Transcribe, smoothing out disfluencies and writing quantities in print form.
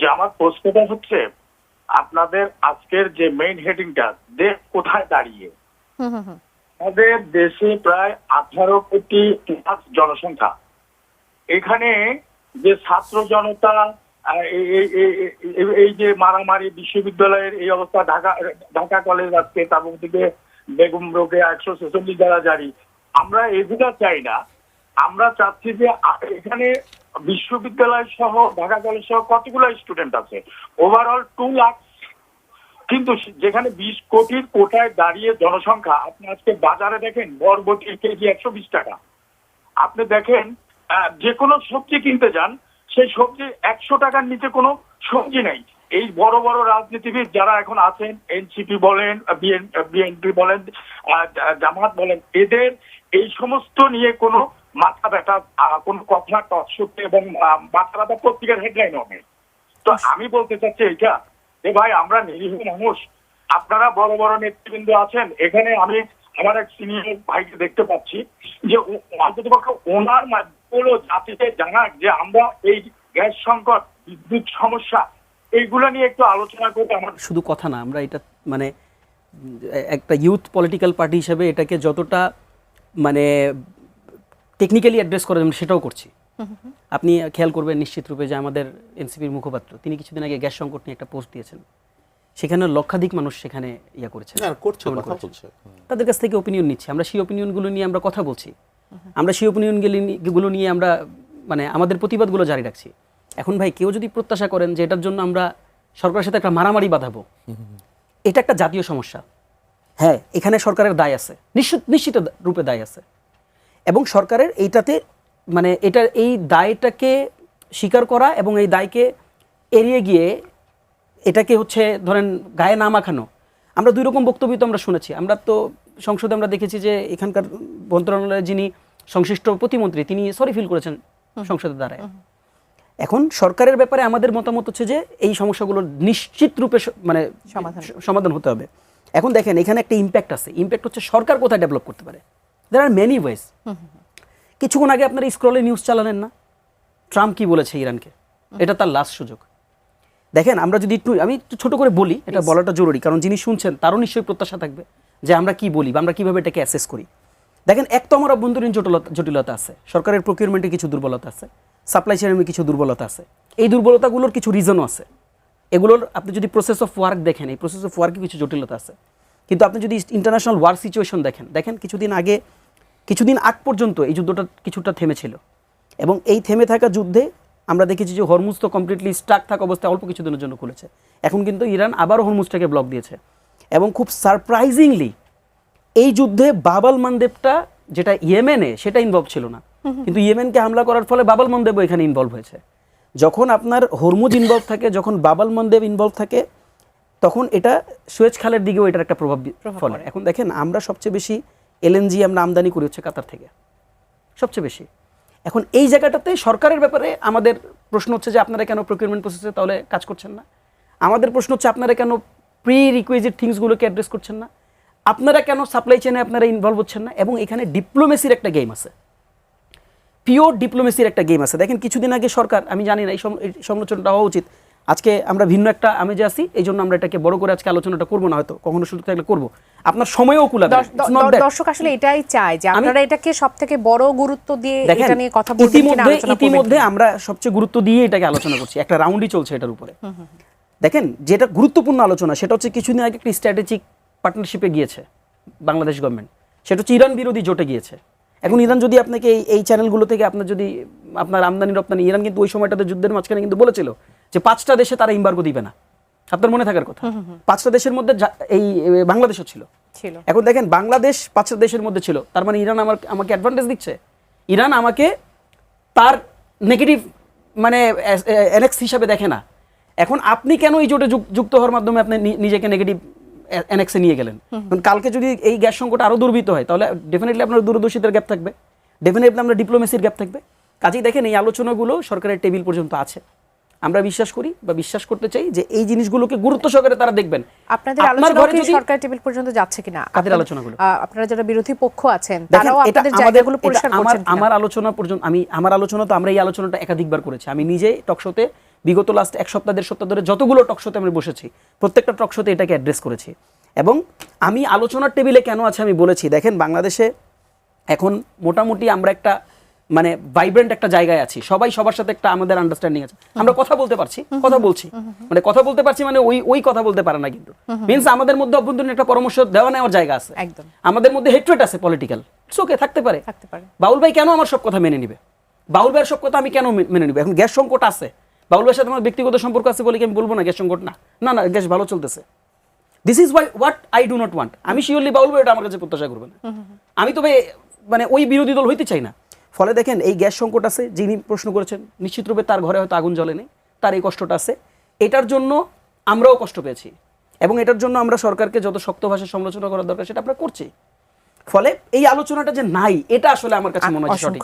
যে আমার প্রশ্নটা হচ্ছে আপনাদের আজকের যে মেইন হেডিংটা দেশ কোথায় দাঁড়িয়ে। আমাদের দেশে প্রায় 18 কোটি প্লাস জনসংখ্যা। এখানে যে ছাত্র জনতা এই যে মারামারি, বিশ্ববিদ্যালয়ের এই অবস্থা, ঢাকা কলেজ আজকে, তার মধ্যে বেগম রোকেয়া 146 দ্বারা জারি, আমরা এগুলা চাই না। আমরা চাচ্ছি যে এখানে বিশ্ববিদ্যালয় সহ ঢাকা কলেজ সহ কতগুলো স্টুডেন্ট আছে, ওভারঅল 2 লাখ। কিন্তু যেখানে 20 কোটির কোটায় দাঁড়িয়ে জনসংখ্যা, আপনি আজকে বাজারে দেখেন বরবটির কেজি 120 টাকা। আপনি দেখেন যে কোনো সবজি কিনতে যান, সেই সবজি 100 টাকার নিচে কোনো সবজি নেই। এই বড় বড় রাজনীতিবিদ যারা এখন আছেন, এনসিপি বলেন, বিএনপি বলেন, জামাত বলেন, এদের এই সমস্ত নিয়ে কোনো মাথা ব্যথা, কোন কথা টকশোতে এবং মাথা ব্যথা পত্রিকার হেডলাইন হবে। তো আমি বলতে চাচ্ছি এইটা যে ভাই, আমরা নিরীহ মানুষ, আপনারা বড় বড় নেতৃবৃন্দ আছেন, এখানে আমি আমার এক সিনিয়র ভাইকে দেখতে পাচ্ছি যে অন্ততপক্ষে ওনার মাধ্যমে জাতিকে জানাক যে আমরা এই গ্যাস সংকট, বিদ্যুৎ সমস্যা, এইগুলো নিয়ে একটু আলোচনা করতে। আমার শুধু কথা না, আমরা এটা মানে একটা ইউথ পলিটিক্যাল পার্টি হিসেবে এটাকে যতটা মানে টেকনিক্যালি অ্যাড্রেস করা যাবে সেটাও করছি। আপনি খেয়াল করবেন নিশ্চিত রূপে যে আমাদের এনসিপির মুখপাত্র তিনি কিছুদিন আগে গ্যাস সংকট নিয়ে একটা পোস্ট দিয়েছেন, সেখানে লক্ষাধিক মানুষ সেখানে করেছে, তাদের কাছ থেকে ওপিনিয়ন নিচ্ছে। আমরা সেই ওপিনিয়নগুলো নিয়ে আমরা কথা বলছি, আমরা সেই ওপিনিয়নগুলো নিয়ে আমরা মানে আমাদের প্রতিবাদগুলো জারি রাখছি। এখন ভাই কেউ যদি প্রত্যাশা করেন যে এটার জন্য আমরা সরকারের সাথে একটা মারামারি বাঁধাবো, এটা একটা জাতীয় সমস্যা। হ্যাঁ, এখানে সরকারের দায় আছে, নিশ্চিত রূপে দায় আছে, এবং সরকারের এইটাতে মানে এই দায়টাকে স্বীকার করা এবং এই দায়কে এড়িয়ে গিয়ে এটাকে ধরেন গায়ে না মাখানো। আমরা 2 রকম বক্তব্য তো আমরা শুনেছি। আমরা তো সংসদে আমরা দেখেছি যে এখানকার মন্ত্রণালয়ের যিনি সংশ্লিষ্ট প্রতিমন্ত্রী তিনি সরি ফিল করেছেন সংসদের দ্বারা। এখন সরকারের ব্যাপারে আমাদের মতামত হচ্ছে যে এই সমস্যাগুলো নিশ্চিত রূপে মানে সমাধান হতে হবে। এখন দেখেন এখানে একটা ইম্প্যাক্ট আছে। ইম্প্যাক্ট হচ্ছে সরকার কোথায় ডেভেলপ করতে পারে। দেয়ার আর মেনি ওয়েজ। কিছুক্ষণ আগে আপনারা স্ক্রলে নিউজ চালালেন না, ট্রাম্প কি বলেছে ইরানকে, এটা তার লাস্ট সুযোগ। দেখেন আমরা যদি আমি একটু ছোট করে বলি, এটা বলাটা জরুরি, কারণ যিনি শুনছেন তারও নিশ্চয়ই প্রত্যাশা থাকবে যে আমরা কি বলি বা আমরা কিভাবে এটাকে অ্যাসেস করি। দেখেন, এক তো আমার অভ্যন্তরীণ জটিলতা আছে, সরকারের প্রকিউরমেন্টে কিছু দুর্বলতা আছে, সাপ্লাই চেইনে কিছু দুর্বলতা আছে। এই দুর্বলতাগুলোর কিছু রিজনও আছে। এগুলোর আপনি যদি প্রসেস অফ ওয়ার্ক দেখেন, এই প্রসেস অফ ওয়ার্কে কিছু জটিলতা আছে। কিন্তু আপনি যদি ইন্টারন্যাশনাল ওয়ার সিচুয়েশন দেখেন কিছুদিন আগ পর্যন্ত এই যুদ্ধটা কিছুটা থেমেছিল, এবং এই থেমে থাকা যুদ্ধে আমরা দেখেছি যে হরমুজ তো কমপ্লিটলি স্টাক থাকা অবস্থায় অল্প কিছুদিনের জন্য খুলেছে। এখন কিন্তু ইরান আবারও হরমুজটাকে ব্লক দিয়েছে, এবং খুব সারপ্রাইজিংলি এই যুদ্ধে বাব আল মানদেবটা যেটা ইয়েমেনে সেটা ইনভলভ ছিল না, কিন্তু ইয়েমেনকে হামলা করার ফলে বাব আল মানদেবও এখানে ইনভলভ হয়েছে। যখন আপনার হরমুজ ইনভলভ থাকে, যখন বাব আল মানদেব ইনভলভ থাকে, তখন এটা সুয়েজ খালের দিকেও এটার একটা প্রভাব ফলে। এখন দেখেন, আমরা সবচেয়ে বেশি এলএনজি আমরা আমদানি করি হচ্ছে কাতার থেকে, সবচেয়ে বেশি। এখন এই জায়গাটাতে সরকারের ব্যাপারে আমাদের প্রশ্ন হচ্ছে যে আপনারা কেন প্রকিউরমেন্ট প্রসেসে তাহলে কাজ করছেন না। আমাদের প্রশ্ন হচ্ছে আপনারা কেন প্রি রিকুইজিট থিংসগুলোকে অ্যাড্রেস করছেন না, আপনারা কেন সাপ্লাই চেইনে আপনারা ইনভলভ হচ্ছেন না। এবং এখানে ডিপ্লোমেসির একটা গেম আছে, পিওর ডিপ্লোমেসির একটা গেম আছে। দেখেন, কিছুদিন আগে সরকার, আমি জানি না এই সমালোচনাটা হওয়া উচিত, আজকে আমরা ভিন্ন একটা আমেজে আছি, এই জন্য আমরা এটাকে বড় করে আজকে আলোচনাটা করবো না, হয়তো কখনো সুযোগ থাকলে করবো, আপনার সময়ও কুলাবে। দর্শক আসলে এটাই চায় যে আপনারা এটাকে সবথেকে বড় গুরুত্ব দিয়ে এটা নিয়ে কথা বলবেন কিনা আলোচনা করবেন। ইতিমধ্যে আমরা সবচেয়ে গুরুত্ব দিয়ে এটাকে আলোচনা করছি, একটা রাউন্ডই চলছে এটার উপরে। দেখেন, যেটা গুরুত্বপূর্ণ আলোচনা সেটা হচ্ছে কিছুদিন আগে একটা স্ট্র্যাটেজিক পার্টনারশিপে গিয়েছে বাংলাদেশ গভর্নমেন্ট, সেটা হচ্ছে ইরান বিরোধী জোটে গিয়েছে। এখন ইরান যদি আপনাকে এই চ্যানেলগুলো থেকে আপনার আমদানি রপ্তানি, ইরান কিন্তু ওই সময়টাতে যুদ্ধের মাঝখানে কিন্তু বলেছিল যে 5টা দেশে তারা এমবার্গো দিবে না। আপনার মনে থাকার কথা, 5টা দেশের মধ্যে এই বাংলাদেশও ছিল। এখন দেখেন, বাংলাদেশ 5টা দেশের মধ্যে ছিল, তার মানে ইরান আমাকে অ্যাডভান্টেজ দিচ্ছে, ইরান আমাকে তার নেগেটিভ মানে অ্যানেক্স হিসাবে দেখে না। এখন আপনি কেন এই জোটে যুক্ত হওয়ার মাধ্যমে আপনি নিজেকে নেগেটিভ অ্যানেক্সে নিয়ে গেলেন? কালকে যদি এই গ্যাস সংকট আরো দুর্বৃত হয়, তাহলে ডেফিনেটলি আপনার দূরদর্শিতার গ্যাপ থাকবে, ডেফিনেটলি আমরা ডিপ্লোমেসির গ্যাপ থাকবে। কাজেই দেখেন, এই আলোচনাগুলো সরকারের টেবিল পর্যন্ত আছে। আমরা বিশ্বাস করি বা বিশ্বাস করতে চাই যে এই জিনিসগুলোকে গুরুত্ব সহকারে তারা দেখবেন। আপনাদের আলোচনা কি সরকার টেবিল পর্যন্ত যাচ্ছে কিনা? কাদের আলোচনাগুলো? আপনারা যারা বিরোধী পক্ষ আছেন তারাও আপনাদের জায়গাগুলো পরিষ্কার করছেন কিনা? আমার আলোচনা পর্যন্ত আমার আলোচনা তো আমরা এই আলোচনাটা একাধিকবার করেছি। আমি নিজে টকশোতে বিগত লাস্ট এক সপ্তাহ দেড় সপ্তাহ ধরে যতগুলো টকশোতে আমি বসেছি প্রত্যেকটা টকশোতে এটাকে অ্যাড্রেস করেছি। এবং আমি আলোচনার টেবিলে কেন আছে আমি বলেছি, দেখেন বাংলাদেশে এখন মোটামুটি আমরা একটা মানে ভাইব্রেন্ট একটা জায়গায় আছি, সবাই সবার সাথে একটা আমাদের আন্ডারস্ট্যান্ডিং আছে, আমরা কথা বলতে পারছি, কথা বলছি, মানে কথা বলতে পারছি মানে ওই কথা বলতে পারে না, কিন্তু মিন্স আমাদের মধ্যে অভ্যন্তরীণ একটা পরামর্শ দেওয়া নেওয়ার জায়গা আছে, একদম আমাদের মধ্যে হেট্রেট আছে পলিটিক্যাল, ইটস ওকে, থাকতে পারে। বাউল ভাই কেন আমার সব কথা মেনে নিবে? বাউল ভাইয়ের সব কথা আমি কেন মেনে নিবে? এখন গ্যাস সংকট আছে, বাউল ভাইয়ের সাথে আমার ব্যক্তিগত সম্পর্ক আছে বলে কি আমি বলবো না গ্যাস সংকট না? না না, গ্যাস ভালো চলতেছে। This is what I do not want. আমি শিওরলি বাউল ভাই এটা আমার কাছে প্রত্যাশা করবে না। আমি তবে মানে ওই বিরোধী দল হইতে চাই না। ফলে দেখেন এই গ্যাস সংকট আছে, যিনি প্রশ্ন করেছেন নিশ্চিত রূপে তার ঘরে হয়তো আগুন জ্বলে নেই, তার এই কষ্টটা আছে, এটার জন্য আমরাও কষ্ট পেয়েছি এবং এটার জন্য আমরা সরকারকে যত শক্ত ভাষায় সমালোচনা করার দরকার সেটা আমরা করছি। ফলে এই আলোচনাটা যে নাই, এটা আসলে আমার কাছে মনে হয় সঠিক।